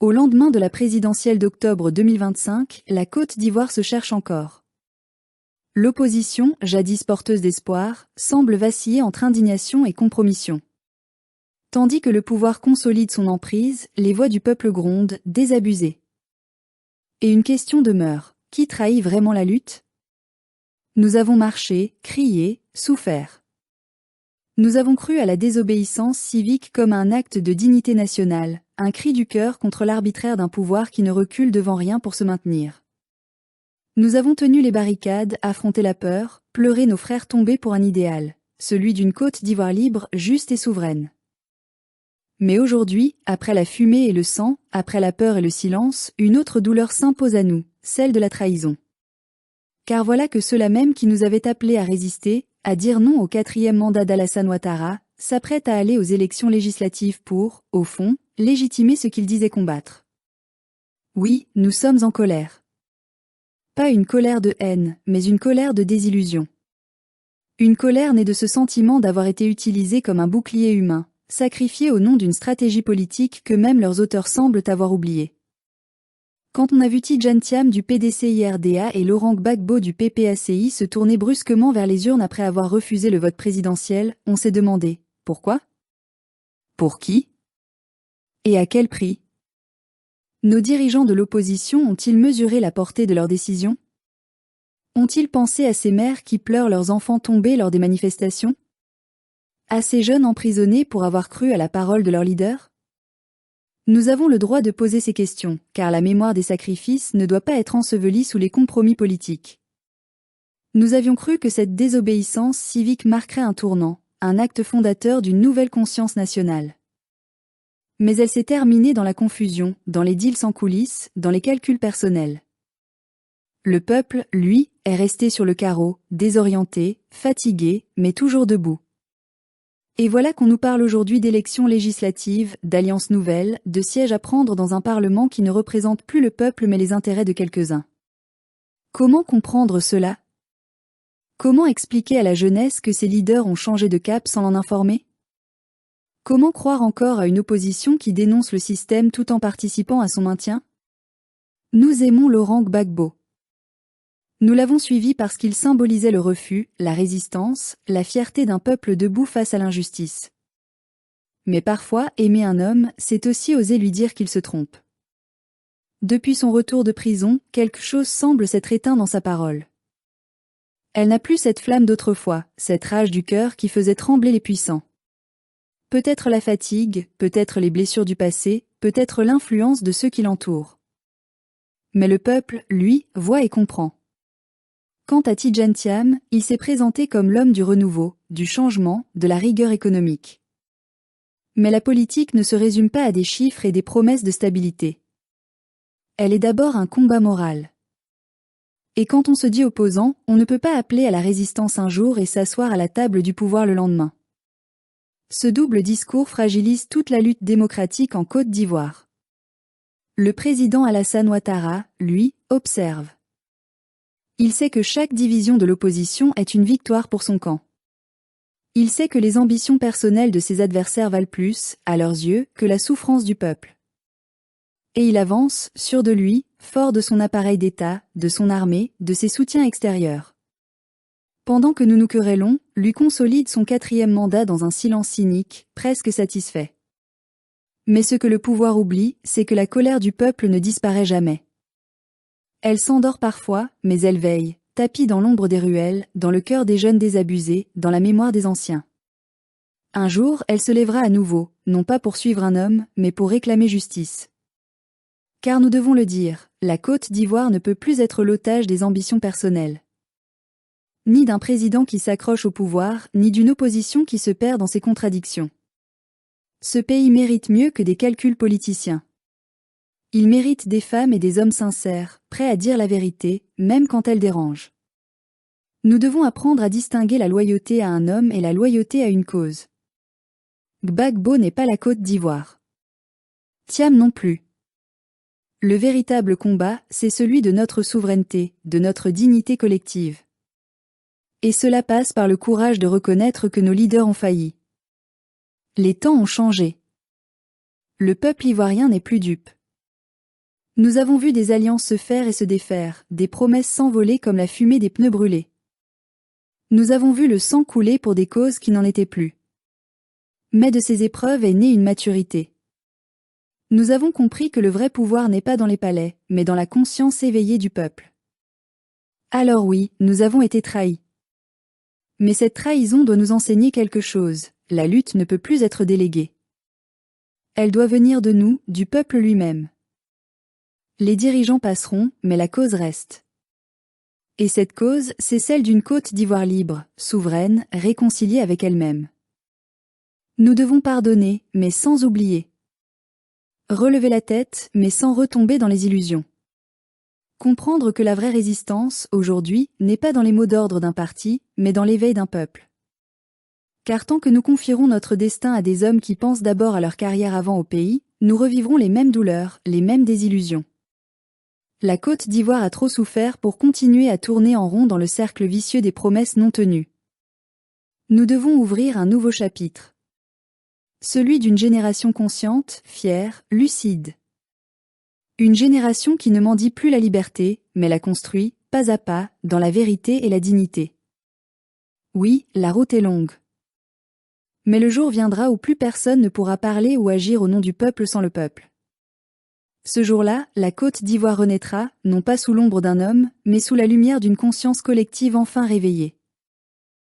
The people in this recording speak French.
Au lendemain de la présidentielle d'octobre 2025, la Côte d'Ivoire se cherche encore. L'opposition, jadis porteuse d'espoir, semble vaciller entre indignation et compromission. Tandis que le pouvoir consolide son emprise, les voix du peuple grondent, désabusées. Et une question demeure, qui trahit vraiment la lutte? Nous avons marché, crié, souffert. Nous avons cru à la désobéissance civique comme à un acte de dignité nationale, un cri du cœur contre l'arbitraire d'un pouvoir qui ne recule devant rien pour se maintenir. Nous avons tenu les barricades, affronté la peur, pleuré nos frères tombés pour un idéal, celui d'une Côte d'Ivoire libre, juste et souveraine. Mais aujourd'hui, après la fumée et le sang, après la peur et le silence, une autre douleur s'impose à nous, celle de la trahison. Car voilà que ceux-là même qui nous avaient appelés à résister, à dire non au 4e mandat d'Alassane Ouattara, s'apprêtent à aller aux élections législatives pour, au fond, légitimer ce qu'ils disaient combattre. Oui, nous sommes en colère. Pas une colère de haine, mais une colère de désillusion. Une colère née de ce sentiment d'avoir été utilisé comme un bouclier humain, sacrifié au nom d'une stratégie politique que même leurs auteurs semblent avoir oubliée. Quand on a vu Tidjane Thiam du PDC-IRDA et Laurent Gbagbo du PPACI se tourner brusquement vers les urnes après avoir refusé le vote présidentiel, on s'est demandé « Pourquoi ? Pour qui ? Et à quel prix ?» Nos dirigeants de l'opposition ont-ils mesuré la portée de leurs décisions ? Ont-ils pensé à ces mères qui pleurent leurs enfants tombés lors des manifestations ? À ces jeunes emprisonnés pour avoir cru à la parole de leur leader ? Nous avons le droit de poser ces questions, car la mémoire des sacrifices ne doit pas être ensevelie sous les compromis politiques. Nous avions cru que cette désobéissance civique marquerait un tournant, un acte fondateur d'une nouvelle conscience nationale. Mais elle s'est terminée dans la confusion, dans les deals sans coulisses, dans les calculs personnels. Le peuple, lui, est resté sur le carreau, désorienté, fatigué, mais toujours debout. Et voilà qu'on nous parle aujourd'hui d'élections législatives, d'alliances nouvelles, de sièges à prendre dans un parlement qui ne représente plus le peuple mais les intérêts de quelques-uns. Comment comprendre cela ? Comment expliquer à la jeunesse que ces leaders ont changé de cap sans l'en informer ? Comment croire encore à une opposition qui dénonce le système tout en participant à son maintien ? Nous aimons Laurent Gbagbo. Nous l'avons suivi parce qu'il symbolisait le refus, la résistance, la fierté d'un peuple debout face à l'injustice. Mais parfois, aimer un homme, c'est aussi oser lui dire qu'il se trompe. Depuis son retour de prison, quelque chose semble s'être éteint dans sa parole. Elle n'a plus cette flamme d'autrefois, cette rage du cœur qui faisait trembler les puissants. Peut-être la fatigue, peut-être les blessures du passé, peut-être l'influence de ceux qui l'entourent. Mais le peuple, lui, voit et comprend. Quant à Tidjane Thiam, il s'est présenté comme l'homme du renouveau, du changement, de la rigueur économique. Mais la politique ne se résume pas à des chiffres et des promesses de stabilité. Elle est d'abord un combat moral. Et quand on se dit opposant, on ne peut pas appeler à la résistance un jour et s'asseoir à la table du pouvoir le lendemain. Ce double discours fragilise toute la lutte démocratique en Côte d'Ivoire. Le président Alassane Ouattara, lui, observe. Il sait que chaque division de l'opposition est une victoire pour son camp. Il sait que les ambitions personnelles de ses adversaires valent plus, à leurs yeux, que la souffrance du peuple. Et il avance, sûr de lui, fort de son appareil d'État, de son armée, de ses soutiens extérieurs. Pendant que nous nous querellons, lui consolide son 4e mandat dans un silence cynique, presque satisfait. Mais ce que le pouvoir oublie, c'est que la colère du peuple ne disparaît jamais. Elle s'endort parfois, mais elle veille, tapie dans l'ombre des ruelles, dans le cœur des jeunes désabusés, dans la mémoire des anciens. Un jour, elle se lèvera à nouveau, non pas pour suivre un homme, mais pour réclamer justice. Car nous devons le dire, la Côte d'Ivoire ne peut plus être l'otage des ambitions personnelles. Ni d'un président qui s'accroche au pouvoir, ni d'une opposition qui se perd dans ses contradictions. Ce pays mérite mieux que des calculs politiciens. Il mérite des femmes et des hommes sincères, prêts à dire la vérité, même quand elle dérange. Nous devons apprendre à distinguer la loyauté à un homme et la loyauté à une cause. Gbagbo n'est pas la Côte d'Ivoire. Thiam non plus. Le véritable combat, c'est celui de notre souveraineté, de notre dignité collective. Et cela passe par le courage de reconnaître que nos leaders ont failli. Les temps ont changé. Le peuple ivoirien n'est plus dupe. Nous avons vu des alliances se faire et se défaire, des promesses s'envoler comme la fumée des pneus brûlés. Nous avons vu le sang couler pour des causes qui n'en étaient plus. Mais de ces épreuves est née une maturité. Nous avons compris que le vrai pouvoir n'est pas dans les palais, mais dans la conscience éveillée du peuple. Alors oui, nous avons été trahis. Mais cette trahison doit nous enseigner quelque chose, la lutte ne peut plus être déléguée. Elle doit venir de nous, du peuple lui-même. Les dirigeants passeront, mais la cause reste. Et cette cause, c'est celle d'une Côte d'Ivoire libre, souveraine, réconciliée avec elle-même. Nous devons pardonner, mais sans oublier. Relever la tête, mais sans retomber dans les illusions. Comprendre que la vraie résistance, aujourd'hui, n'est pas dans les mots d'ordre d'un parti, mais dans l'éveil d'un peuple. Car tant que nous confierons notre destin à des hommes qui pensent d'abord à leur carrière avant au pays, nous revivrons les mêmes douleurs, les mêmes désillusions. La Côte d'Ivoire a trop souffert pour continuer à tourner en rond dans le cercle vicieux des promesses non tenues. Nous devons ouvrir un nouveau chapitre. Celui d'une génération consciente, fière, lucide. Une génération qui ne mendie plus la liberté, mais la construit, pas à pas, dans la vérité et la dignité. Oui, la route est longue. Mais le jour viendra où plus personne ne pourra parler ou agir au nom du peuple sans le peuple. Ce jour-là, la Côte d'Ivoire renaîtra, non pas sous l'ombre d'un homme, mais sous la lumière d'une conscience collective enfin réveillée.